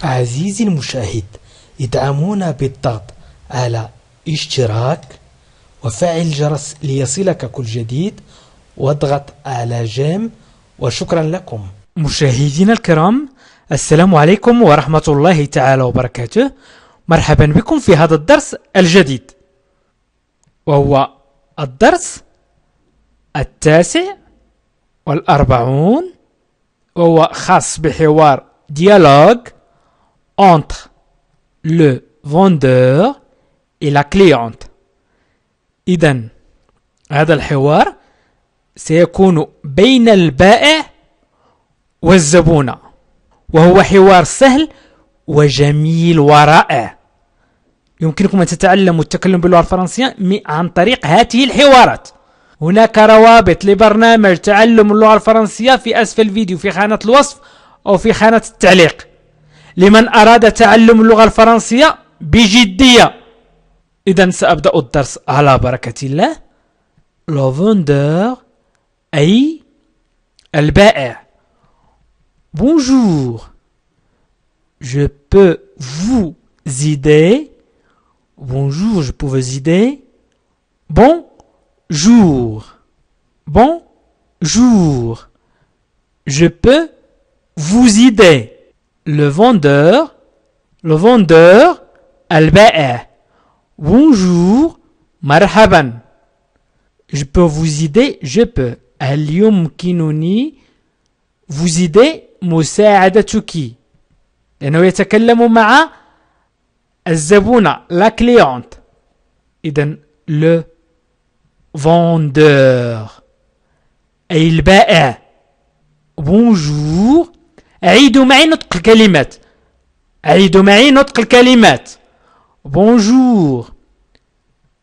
عزيزي المشاهد، ادعمونا بالضغط على اشتراك وفعل الجرس ليصلك كل جديد واضغط على جيم، وشكرا لكم. مشاهدينا الكرام، السلام عليكم ورحمة الله تعالى وبركاته. مرحبا بكم في هذا الدرس الجديد، وهو الدرس 49، وهو خاص بحوار dialogue entre le vendeur et la cliente. إذن هذا الحوار سيكون بين البائع والزبون، وهو حوار سهل وجميل ورائع. يمكنكم أن تتعلموا التكلم باللغة الفرنسية عن طريق هذه الحوارات. هناك روابط لبرنامج تعلم اللغة الفرنسية في أسفل الفيديو في خانة الوصف أو في خانة التعليق لمن أراد تعلم اللغة الفرنسية بجدية. إذن سأبدأ الدرس على بركة الله. Le vendeur أي البائع. Bonjour, je peux vous aider. Bonjour, je peux vous aider. Bonjour, bonjour, je peux vous aider. Le vendeur البائع. Bonjour, مرحبا. Je peux vous aider, je peux. هل يمكنني vous aider مساعدتك، لأنه يتكلم مع الزبونة la cliente. إذن le vendeur أي البائع. Bonjour، عيدوا معي نطق الكلمات. Bonjour,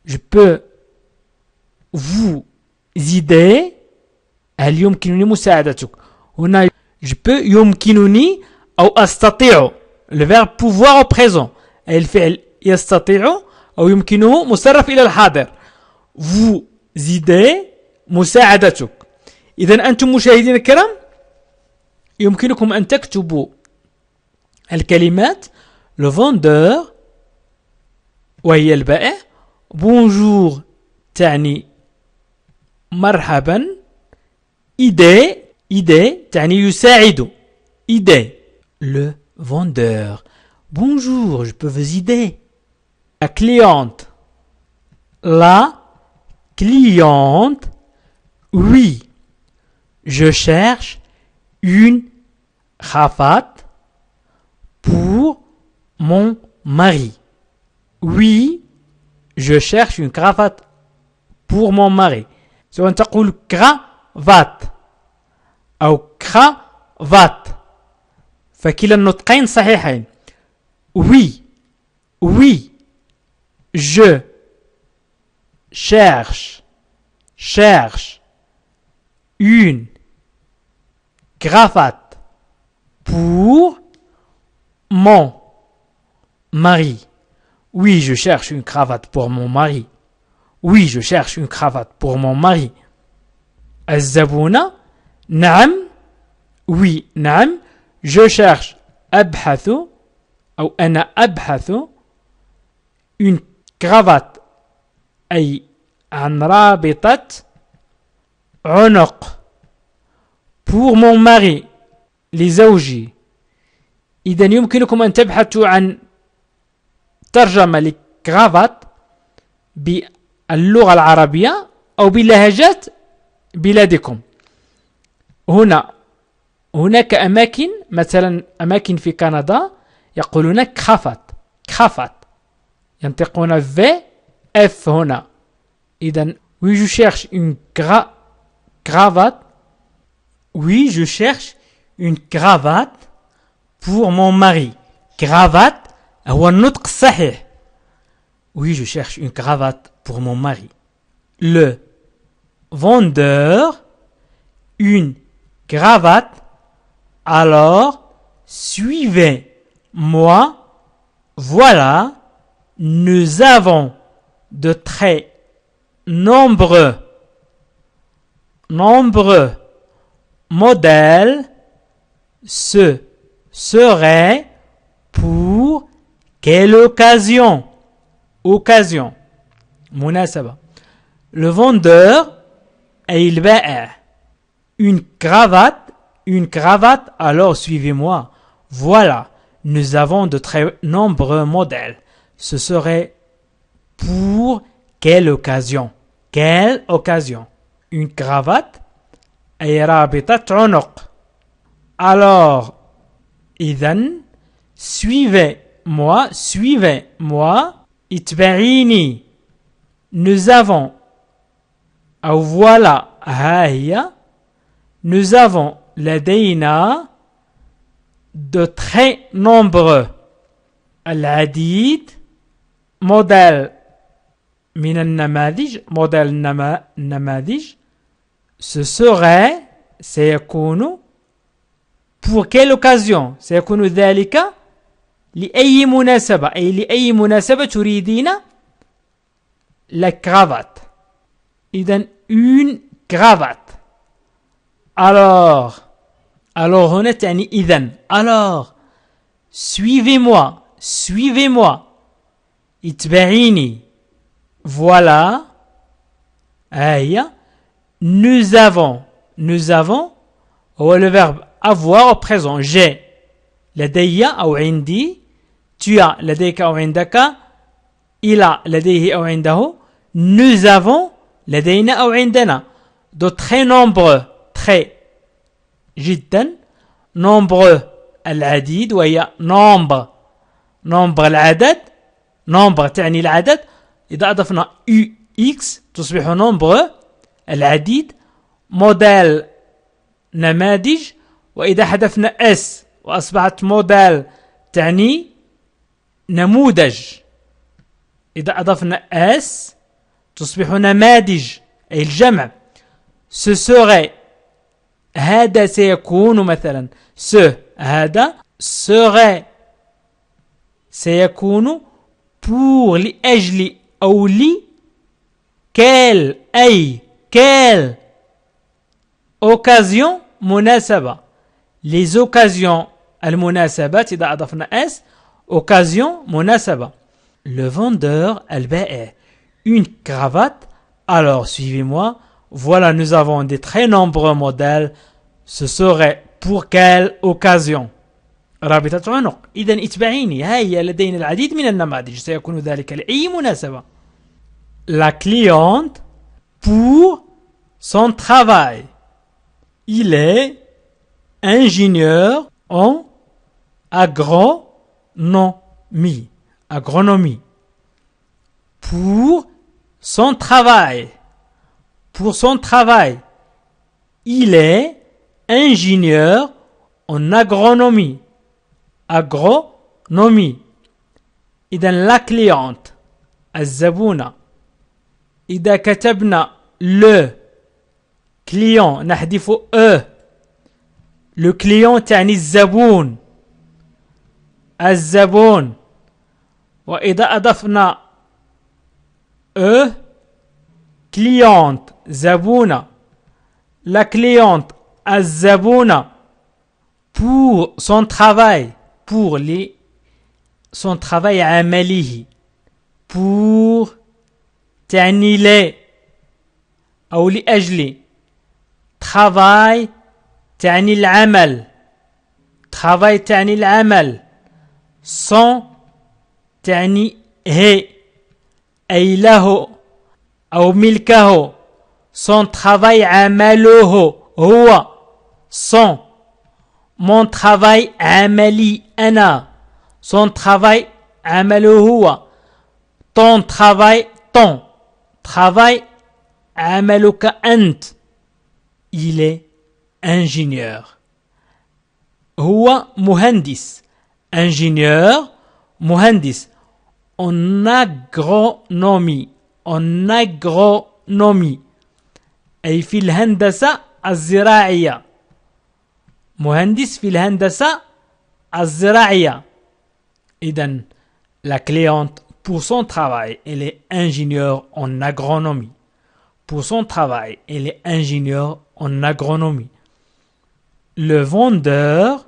je peux vous aider. هل يمكنني مساعدتك؟ هنا je peux يمكنني أو أستطيع. le verbe pouvoir au présent أي الفعل يستطيع أو يمكنه مصرف إلى الحاضر. vous aider مساعدتك. إذن أنتم مشاهدين الكرام يمكنكم أن تكتبوا الكلمات le vendeur وهي البائع، bonjour تعني مرحبا، aider تعني يساعد، aider. le vendeur. Bonjour, je peux vous aider. La cliente. Oui, je cherche une cravate pour mon mari. Oui, je cherche une cravate pour mon mari. سواء تقول cravate أو cravate فكلا النطقين صحيحين. Oui, je cherche une cravate pour mon mari. Oui, je cherche une cravate pour mon mari. Oui, je cherche une cravate pour mon mari. الزبونة نعم. Oui, نعم. Je cherche أبحث أو أنا أبحث une cravate أي عن رابطة عنق pour mon mari لزوجي. إذن يمكنكم أن تبحثوا عن ترجمة لكرافات باللغة العربية أو بلهجات بلادكم. هناك أماكن، مثلا أماكن في كندا يقولون كرافات ينطقون في اف هنا. إذن oui je cherche une cravate. Oui je cherche une cravate pour mon mari. cravate هو النطق الصحيح. Oui je cherche une cravate pour mon mari. Le vendeur une cravate. Alors suivez-moi. Voilà, nous avons de très nombreux modèles. Ce serait quelle occasion. Occasion. Munasaba. Le vendeur, il ba'a une cravate, alors suivez-moi. Voilà, nous avons de très nombreux modèles. Ce serait pour quelle occasion? Quelle occasion? Une cravate, ay rabitat unuq. Alors, idhan, suivez-moi, itba'ini. Nous avons, ou voilà, haïa, nous avons لدينا de très nombreux العديد modèle من النماذج modèle نماذج ce serait سيكون pour quelle occasion سيكون ذلك لأي مناسبة أي لأي مناسبة تريدين la cravate إذن une cravate alors هنا تعني إذن alors suivez-moi اتبعيني voilà هيا nous avons هو le verbe avoir au présent j'ai لدي أو عندي tu as لديك أو عندك il a لديه أو عنده nous avons لدينا أو عندنا de très nombreux très جدا nombreux العديد وهي nombre العدد nombre تعني العدد إذا أضفنا x تصبح nombre العديد موديل نماذج وإذا حذفنا s وأصبحت موديل تعني نموذج إذا أضفنا s تصبح نماذج أي الجمع ce serait هذا سيكون مثلا هذا serait سيكون pour لأجل أو لي quelle occasion مناسبة les occasions المناسبات إذا أضفنا s occasion مناسبة le vendeur البائع une cravate alors suivez-moi voilà nous avons de très nombreux modèles ce serait pour quelle occasion رابطة عنق إذن اتبعيني هيا لدينا العديد من النماذج سيكون ذلك لأي مناسبة la cliente pour son travail il est ingénieur en agronomie pour son travail il est ingénieur en agronomie إذن la cliente الزبونة إذا كتبنا le client نحذف le client تعني الزبون وإذا أضفنا cliente زبونة la cliente الزبونة pour son travail son travail عمله pour تعني لي أو لأجل travail تعني العمل son تعني هي أي له أو ملكه son travail عمله هو son mon travail عملي أنا son travail عمله هو ton travail عملك أنت il est ingénieur هو مهندس ingénieur مهندس en agronomie أي في الهندسة الزراعية مهندس في الهندسة الزراعية إذن la cliente pour son travail elle est ingénieure en agronomie pour son travail elle est ingénieure en agronomie le vendeur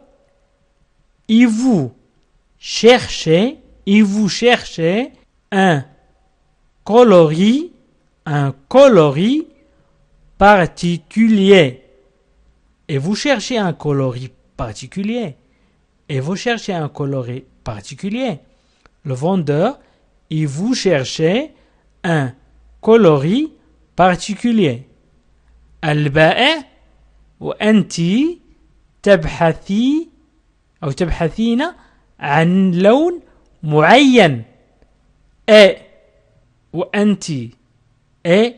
il vous cherchez et vous cherchez un coloris particulier. Et vous cherchez un coloris particulier. Et vous cherchez un coloris particulier. Le vendeur, et vous cherchez un coloris particulier. البائع وأنت تبحثي أو تبحثين عن لون معين. Et وأنت et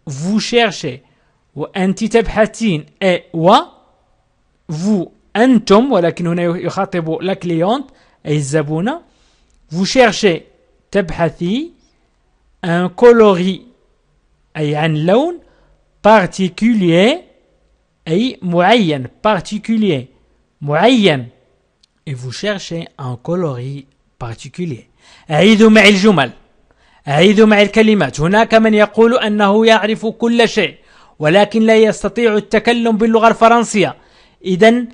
vous cherchez وأنت تبحثين et و vous أنتم ولكن هنا يخاطب la cliente أي الزبونة. Vous cherchez تبحثي un coloris أي عن لون particulier أي معين particulier معين. Et vous cherchez un coloris particulier. أعيدوا معي الجمل. أعيدوا معي الكلمات. هناك من يقول أنه يعرف كل شيء ولكن لا يستطيع التكلم باللغة الفرنسية. إذن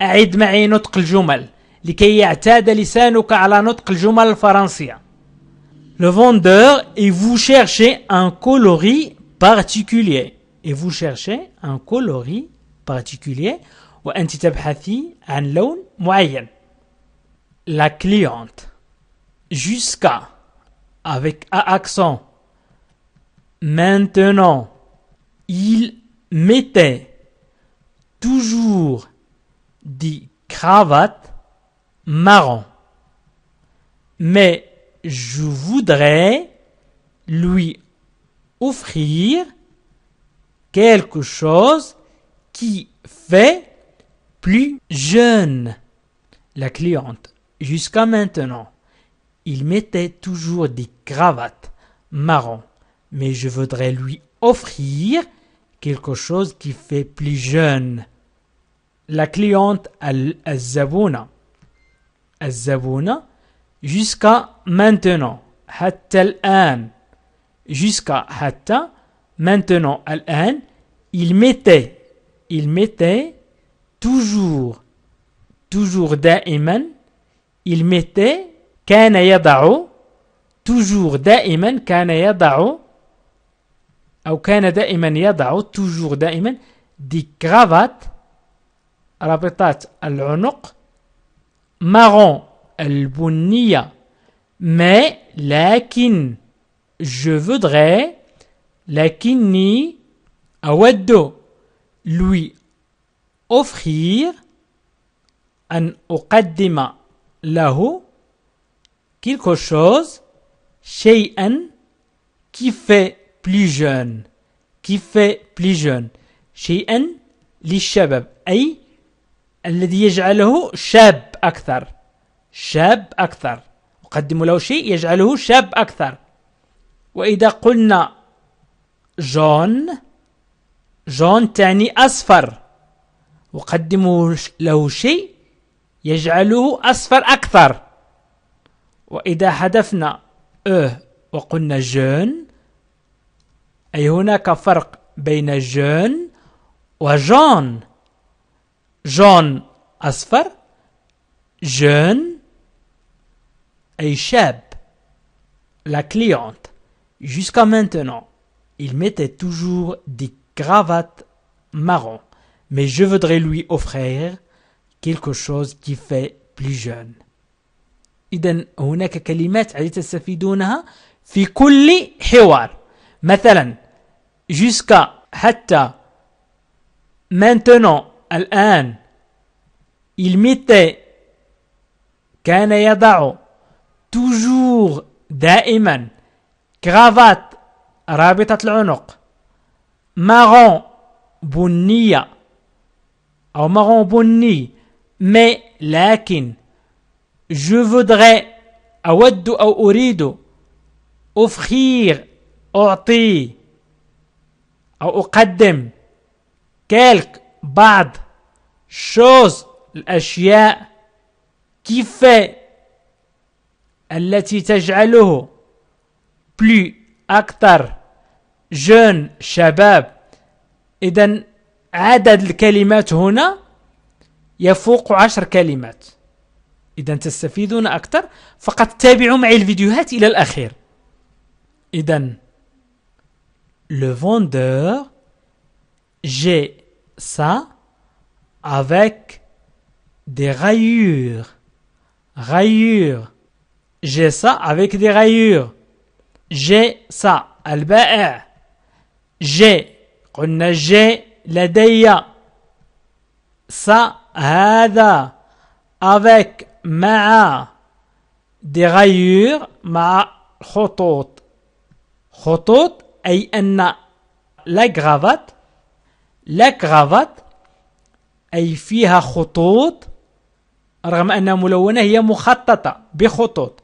أعد معي نطق الجمل لكي يعتاد لسانك على نطق الجمل الفرنسية. Le vendeur et vous cherchez un coloris particulier. Et vous cherchez un coloris particulier. وأنت تبحثي عن لون معين. La cliente. Jusqu'à avec accent. Maintenant. Il mettait toujours des cravates marron. Mais je voudrais lui offrir quelque chose qui fait plus jeune. La cliente. Jusqu'à maintenant, il mettait toujours des cravates marron. Mais je voudrais lui offrir quelque chose qui fait plus jeune. La cliente الزبونة. الزبونة jusqu'à maintenant. حتى الآن. Jusqu'à حتى maintenant الآن. Il mettait toujours دائما. Il mettait كان يضع toujours دائما كان يضع أو كان دائما يضع toujours دائما دي كرافات رابطات العنق marron البنية. mais لكن je voudrais لكني أود lui offrir أن أقدم له quelque chose شيئا qui fait plus jeune شيئا للشباب أي الذي يجعله شاب أكثر أقدم له شيء يجعله شاب أكثر. وإذا قلنا جون تعني أصفر أقدم له شيء يجعله أصفر أكثر. وإذا حذفنا وقلنا جون أي هناك فرق بين جون وجون. جون أصفر جون أي شاب. La cliente. Jusqu'à maintenant, il mettait toujours des cravates marron. Mais je voudrais lui offrir quelque chose qui fait plus jeune. إذن هناك كلمات عادة تستفيدونها في كل حوار. مثلا jusqu'à حتى maintenant الآن il mettait كان يضع toujours دائما كرافات رابطة العنق marron بنية أو marron بني. mais لكن je voudrais أود أو أريد offrir أعطي أو أقدم quelque بعض chose الأشياء qui fait التي تجعله plus أكثر jeune شباب. إذن عدد الكلمات هنا يفوق 10 كلمات. إذا تستفيدون أكثر فقط تابعوا معي الفيديوهات إلى الأخير. إذا le vendeur j'ai ça avec des rayures. Rayures. J'ai ça avec des rayures. J'ai ça. البائع. j'ai. قلنا j'ai لدي. ça هذا. avec مع. des rayures مع خطوط. خطوط أي أن la cravate أي فيها خطوط رغم أنها ملونة هي مخططة بخطوط.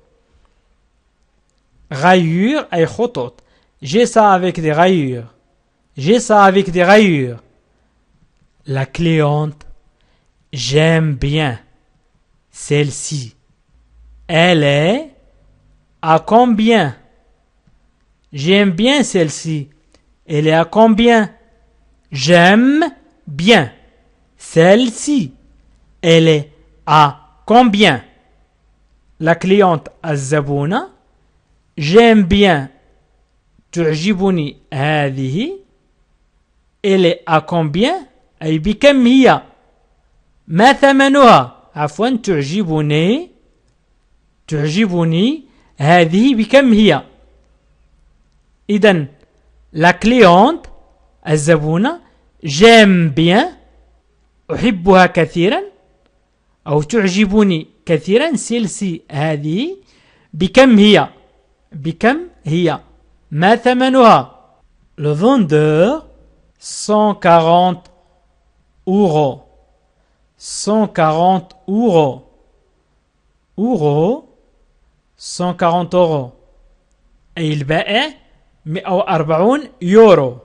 rayures أي خطوط. j'ai ça avec des rayures. j'ai ça avec des rayures. La cliente j'aime bien celle-ci. Elle est à combien? J'aime bien celle-ci. Elle est à combien? J'aime bien celle-ci. Elle est à combien? La cliente الزبونة. J'aime bien. تعجبني هذه. Elle est à combien? أي بكم هي؟ ما ثمنها؟ عفوا تعجبني هذه بكم هي؟ إذن la cliente الزبونة j'aime bien أحبها كثيرا أو تعجبني كثيرا celle-ci هذه بكم هي ما ثمنها؟ le vendeur 140 euros. 140 euros. 140 euros. أي البائع 140 يورو.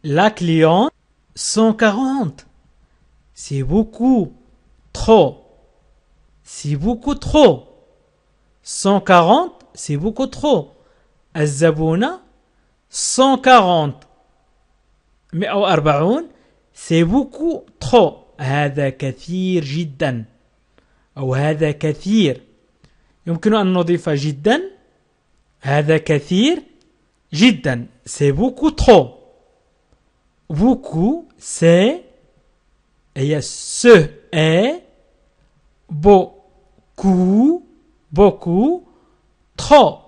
La cliente 140. C'est beaucoup trop. C'est beaucoup trop. 140 c'est beaucoup trop. الزبونة 140 140 c'est beaucoup trop. هذا كثير جدا أو هذا كثير. يمكن أن نضيف جدا. هذا كثير جدا. c'est beaucoup trop. beaucoup c'est هي ce est beaucoup trop.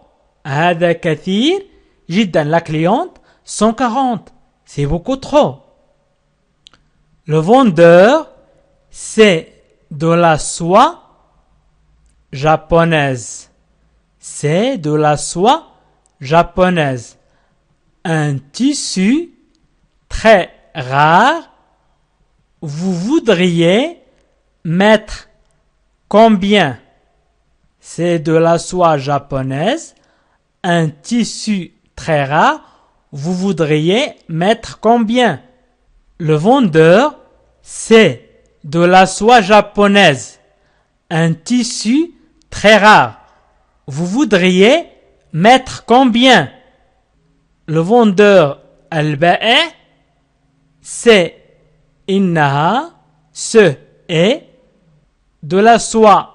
هذا كثير جدا. La cliente 140 c'est beaucoup trop. Le vendeur c'est de la soie japonaise. C'est de la soie japonaise. Un tissu très rare. Vous voudriez mettre combien? C'est de la soie japonaise. Un tissu très rare. Vous voudriez mettre combien? Le vendeur, c'est de la soie japonaise. Un tissu très rare. Vous voudriez mettre combien? Le vendeur البائع c'est إنها ce est de la soie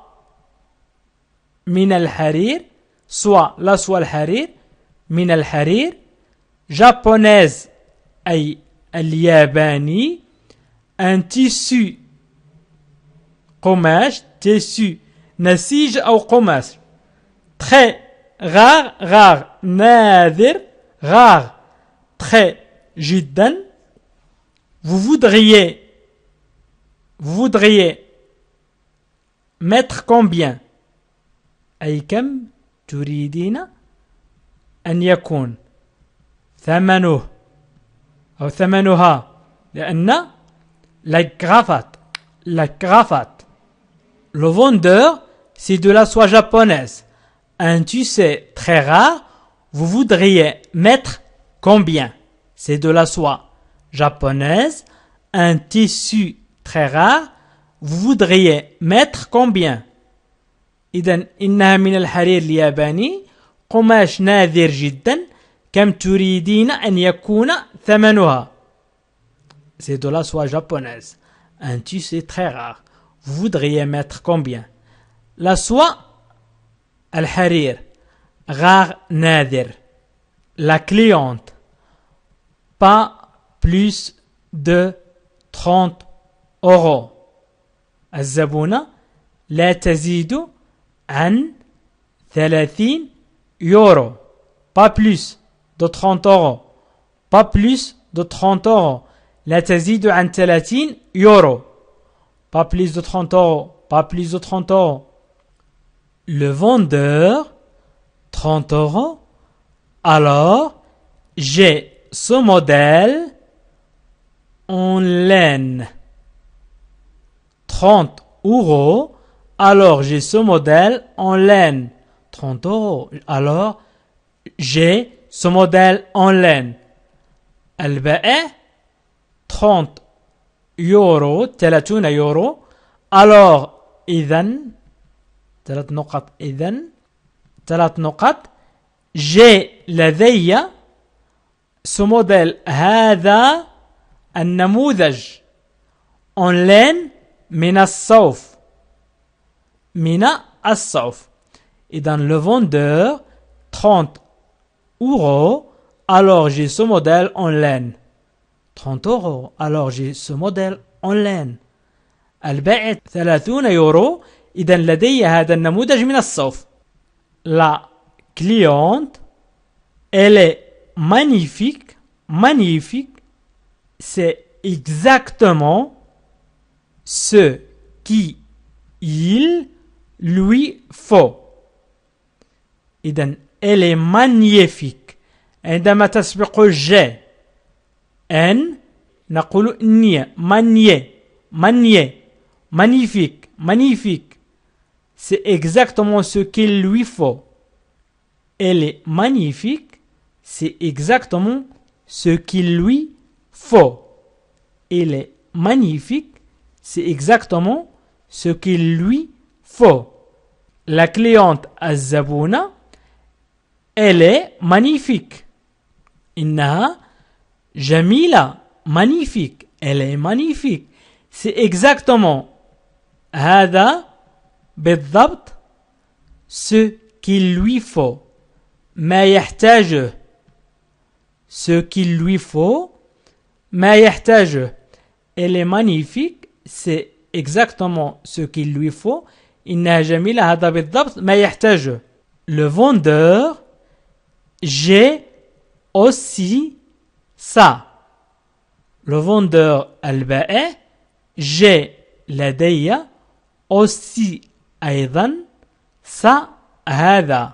من الحرير soie la soie الحرير من الحرير japonaise أي الياباني un tissu قماش tissu نسيج أو قماش très rare نادر rare très جدا. Vous voudriez mettre combien? أي كم تريدين أن يكون ثمنه أو ثمنها لأن la cravate le vendeur c'est de la soie japonaise. Un tissu très rare. Vous voudriez mettre combien? C'est de la soie japonaise. Un tissu très rare. Vous voudriez mettre combien? إذن إنها من الحرير الياباني قماش نادر جدا. كم تريدين أن يكون ثمنها? C'est de la soie japonaise. Un tissu très rare. Vous voudriez mettre combien? La soie, al-harir, rare nadir. La cliente, pas plus de 30 euros. الزبونة لا تزيد عن 30 euros. Pas plus de 30 euros. Pas plus de 30 euros. لا تزيد عن 30 euros. Pas plus de 30 euros. Pas plus de 30 euros. Le vendeur, 30 euros. Alors, j'ai ce modèle en laine. 30 euros. Alors, j'ai ce modèle en laine. 30 euros. Alors, j'ai ce modèle en laine. البائع 30 يورو 30 يورو. Alors, إذن 3 نقط. إذن 3 نقط. j'ai لدي ce modèle هذا النموذج en laine من الصوف. من الصوف. إذن le vendeur 30 euros. Alors j'ai ce modèle en laine. 30 euros. Alors j'ai ce modèle en laine. البائع 30 يورو. إذن لدي هذا النموذج من الصوف. La cliente, elle est magnifique. Magnifique. C'est exactement ce qui il lui faut. إذن elle est magnifique. عندما تسبق ج ان نقول ني مانيé مانيé magnifique magnifique. C'est exactement ce qu'il lui faut. Elle est magnifique. C'est exactement ce qu'il lui faut. Elle est magnifique. C'est exactement ce qu'il lui faut. La cliente الزبونة elle est magnifique. إنها جميلة magnifique. Elle est magnifique. C'est exactement هذا بالضبط ce qu'il lui faut. ما يحتاجه. Ce qu'il lui faut. ما يحتاجه. Elle est magnifique. C'est exactement ce qu'il lui faut. إنها جميلة. هذا بالضبط ما يحتاجه. Le vendeur, j'ai aussi ça. Le vendeur البائع j'ai لدي aussi أيضا ça هذا.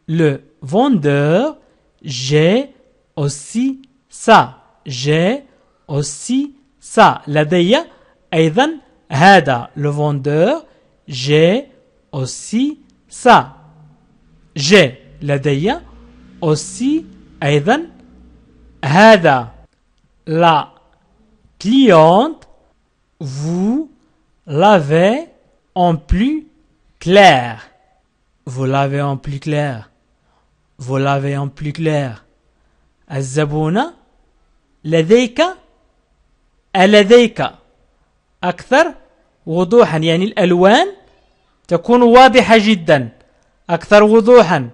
Le vendeur j'ai aussi ça. J'ai aussi ça. لدي أيضا هذا. Le vendeur j'ai aussi ça. J'ai لدي aussi أيضا هذا. La cliente, vous l'avez en plus clair. Vous l'avez en plus clair. Vous l'avez en plus clair. الزبونة لديك ألديك أكثر وضوحا. يعني الألوان تكون واضحة جدا. أكثر وضوحا.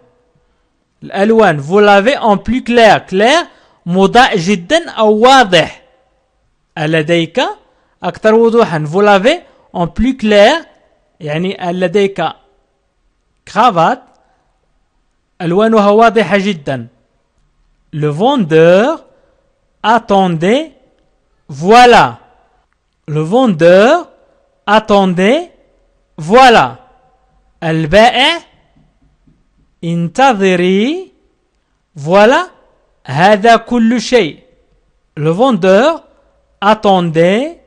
الألوان vous l'avez en plus clair. clair مضاء جدا أو واضح. لديك أكثر وضوحا. vous l'avez en plus clair يعني لديك cravate ألوانها واضحة جدا. Le vendeur attendait voilà. Le vendeur attendait voilà. البائع انتظري voilà. هذا كل شيء. Le vendeur attendait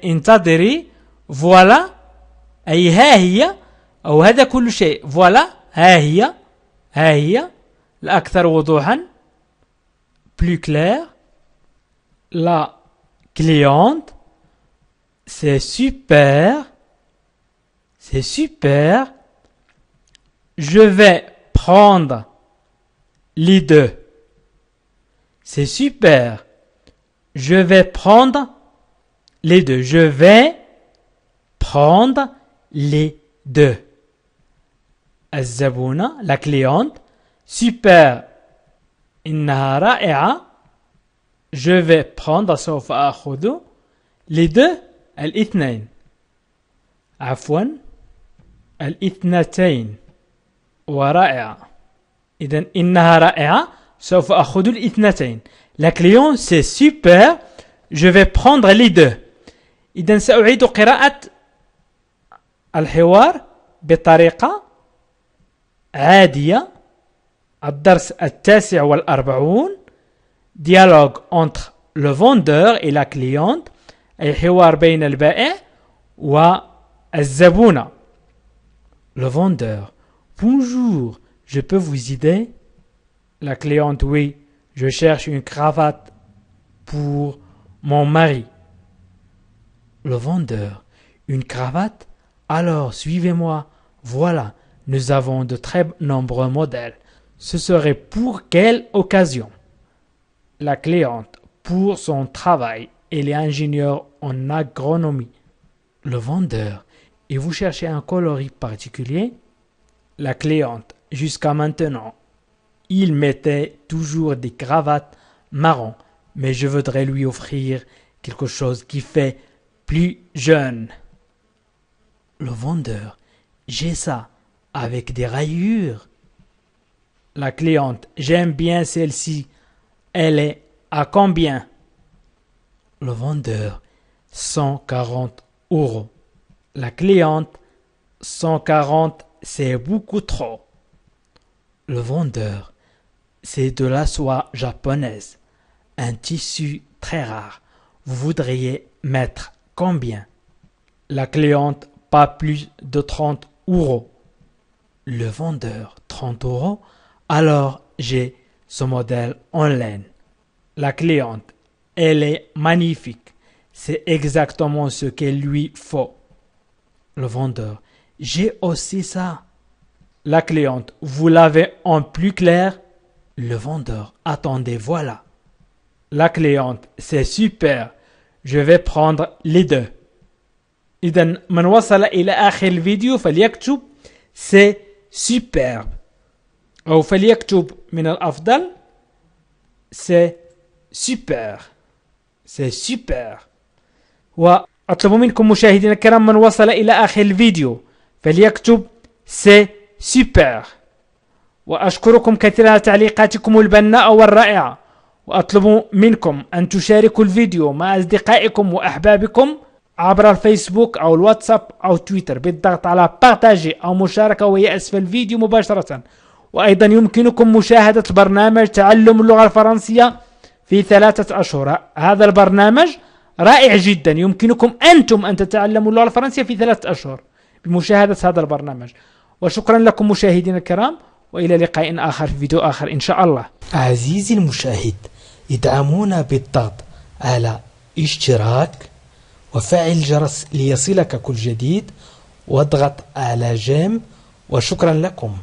انتظري voilà. أي ها هي أو هذا كل شيء. voilà. ها هي الأكثر وضوحا. plus clair. La cliente c'est super. C'est super. Je vais prendre les deux. C'est super. Je vais prendre les deux. Je vais prendre les deux. الزبونة, la cliente, super, إنها رائعة, je vais prendre, سوف أخذ, les deux, الاثنين, عفوا, الاثنتين, ورائعة. إذن إنها رائعة, سوف أخذ الاثنتين. La cliente, c'est super, je vais prendre les deux. إذن سأعيد قراءة الحوار بطريقة عادية. الدرس 49. Dialogue entre le vendeur et la cliente. أي حوار بين البائع والزبونة. Le vendeur. Bonjour, je peux vous aider? La cliente, oui, je cherche une cravate pour mon mari. Le vendeur. Une cravate? Alors, suivez-moi. Voilà, nous avons de très nombreux modèles. Ce serait pour quelle occasion? La cliente. Pour son travail. Elle est ingénieure en agronomie. Le vendeur. Et vous cherchez un coloris particulier? La cliente. Jusqu'à maintenant, il mettait toujours des cravates marron, mais je voudrais lui offrir quelque chose qui fait plus jeune. Le vendeur. J'ai ça, avec des rayures. La cliente. J'aime bien celle-ci. Elle est à combien? Le vendeur. 140 €. La cliente. 140, c'est beaucoup trop. Le vendeur. C'est de la soie japonaise. Un tissu très rare. Vous voudriez mettre combien? La cliente. Pas plus de 30 €. Le vendeur. 30 €. Alors, j'ai ce modèle en laine. La cliente. Elle est magnifique. C'est exactement ce qu'il lui faut. Le vendeur. J'ai aussi ça. La cliente. Vous l'avez en plus clair? Le vendeur. Attendez, voilà. La cliente. C'est super. Je vais prendre les deux. إذن من وصل إلى آخر الفيديو فليكتب c'est superbe أو فليكتب من الأفضل c'est super. c'est super. وأطلب منكم مشاهدينا الكرام من وصل إلى آخر الفيديو فليكتب c'est super. وأشكركم كثيرا على تعليقاتكم البناءة والرائعة. وأطلب منكم أن تشاركوا الفيديو مع أصدقائكم وأحبابكم عبر الفيسبوك أو الواتساب أو تويتر بالضغط على بارتاجي أو مشاركة وهي أسفل الفيديو مباشرة. وأيضا يمكنكم مشاهدة برنامج تعلم اللغة الفرنسية في 3 أشهر. هذا البرنامج رائع جدا. يمكنكم أنتم أن تتعلموا اللغة الفرنسية في 3 أشهر بمشاهدة هذا البرنامج. وشكرا لكم مشاهدينا الكرام وإلى لقاء آخر في فيديو آخر إن شاء الله. عزيزي المشاهد، ادعمونا بالضغط على اشتراك وفعل الجرس ليصلك كل جديد واضغط على جيم وشكرا لكم.